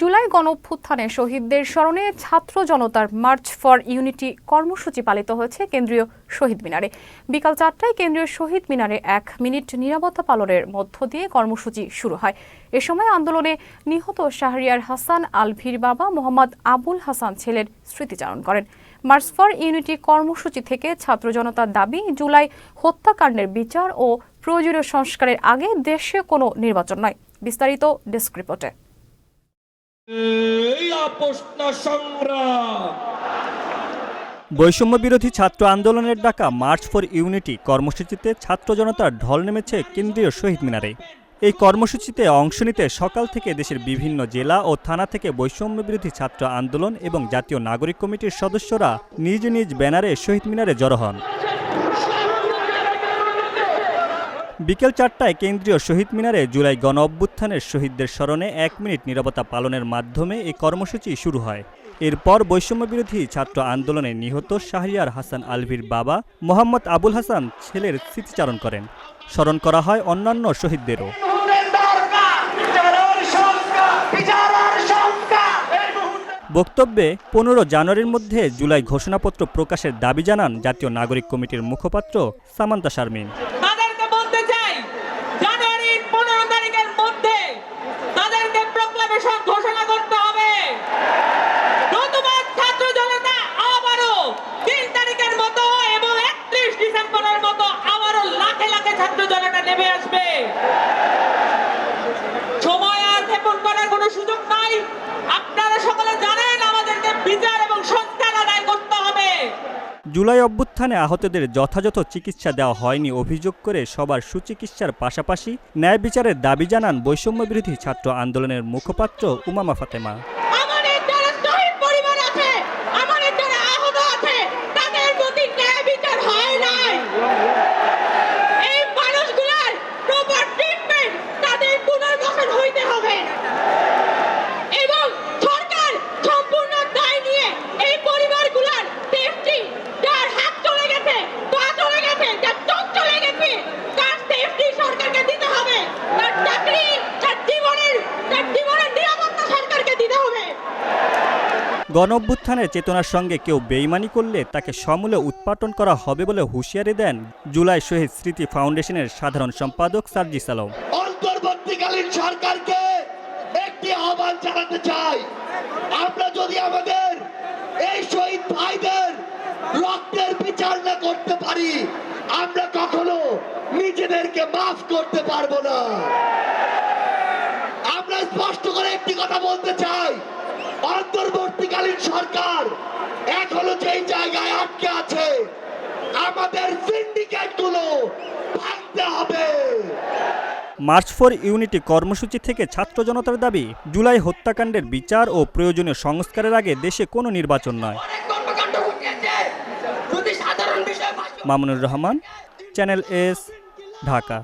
জুলাই গণঅভ্যুত্থানে শহীদদের স্মরণে ছাত্র জনতার মার্চ ফর ইউনিটি কর্মসূচি পালিত হয়েছে কেন্দ্রীয় শহীদ মিনারে। বিকাল 4টায় কেন্দ্রীয় শহীদ মিনারে 1 মিনিট নীরবতা পালনের মধ্য দিয়ে কর্মসূচি শুরু হয়। এ সময় আন্দোলনে নিহত শাহরিয়ার হাসান আলভির বাবা মোহাম্মদ আবুল হাসান ছেলের স্মৃতিচারণ করেন। মার্চ ফর ইউনিটি কর্মসূচি থেকে ছাত্র জনতার দাবি, জুলাই হত্যাকাণ্ডের বিচার ও প্রয়োজনীয় সংস্কারের আগে দেশে কোনো নির্বাচন নয়। বিস্তারিত ডেস্ক রিপোর্টে। বৈষম্য বিরোধী ছাত্র আন্দোলনের ডাকা মার্চ ফর ইউনিটি কর্মসূচিতে ছাত্র জনতার ঢল নেমেছে কেন্দ্রীয় শহীদ মিনারে। এই কর্মসূচিতে অংশ নিতে সকাল থেকে দেশের বিভিন্ন জেলা ও থানা থেকে বৈষম্য বিরোধী ছাত্র আন্দোলন এবং জাতীয় নাগরিক কমিটির সদস্যরা নিজ নিজ ব্যানারে শহীদ মিনারে জড়ো হন। বিকেল 4টায় কেন্দ্রীয় শহীদ মিনারে জুলাই গণঅভ্যুত্থানের শহীদদের স্মরণে 1 মিনিট নীরবতা পালনের মাধ্যমে এই কর্মসূচি শুরু হয়। এরপর বৈষম্য বিরোধী ছাত্র আন্দোলনে নিহত শাহরিয়ার হাসান আলভির বাবা মোহাম্মদ আবুল হাসান ছেলের স্মৃতিচারণ করেন। স্মরণ করা হয় অন্যান্য শহীদদেরও। বক্তব্যে 15 জানুয়ারির মধ্যে জুলাই ঘোষণাপত্র প্রকাশের দাবি জানান জাতীয় নাগরিক কমিটির মুখপাত্র সামান্তা শারমিন। সময় আর ক্ষেপণ করার কোনো সুযোগ নাই। আপনারা সকলে জানেন আমাদেরকে বিচার এবং সংস্কার আদায় করতে হবে। জুলাই অভ্যুত্থানে আহতদের যথাযথ চিকিৎসা দেওয়া হয়নি অভিযোগ করে সবার সুচিকিৎসার পাশাপাশি ন্যায় বিচারের দাবি জানান বৈষম্য বিরোধী ছাত্র আন্দোলনের মুখপাত্র উমামা ফাতেমা। গণঅভ্যুত্থানের চেতনার সঙ্গে কেউ বেইমানি করলে তাকে সমূলে উৎপাটন করা হবে বলে হুঁশিয়ারি দেন জুলাই শহীদ স্মৃতি ফাউন্ডেশনের সাধারণ সম্পাদক সার্জিস আলম। অন্তর্বর্তীকালীন সরকারকে একটি আহ্বান জানাতে চাই, আমরা যদি আমাদের এই শহীদ ভাইদের রক্তের বিচার না করতে পারি, আমরা কখনো নিজেদেরকে মাফ করতে পারবো না। আমরা স্পষ্ট করে একটি কথা বলতে চাই, অন্তর্বর্তীকালীন সরকার এখনো যেই জায়গায় আটকে আছে, আমাদের সিন্ডিকেটগুলো ভাঙতে হবে। মার্চ ফর ইউনিটি কর্মসূচি থেকে ছাত্র জনতার দাবি, জুলাই হত্যাকাণ্ডের বিচার ও প্রয়োজনীয় সংস্কারের আগে দেশে কোনো নির্বাচন নয়। Mamunur Rahman, channel S, Dhaka.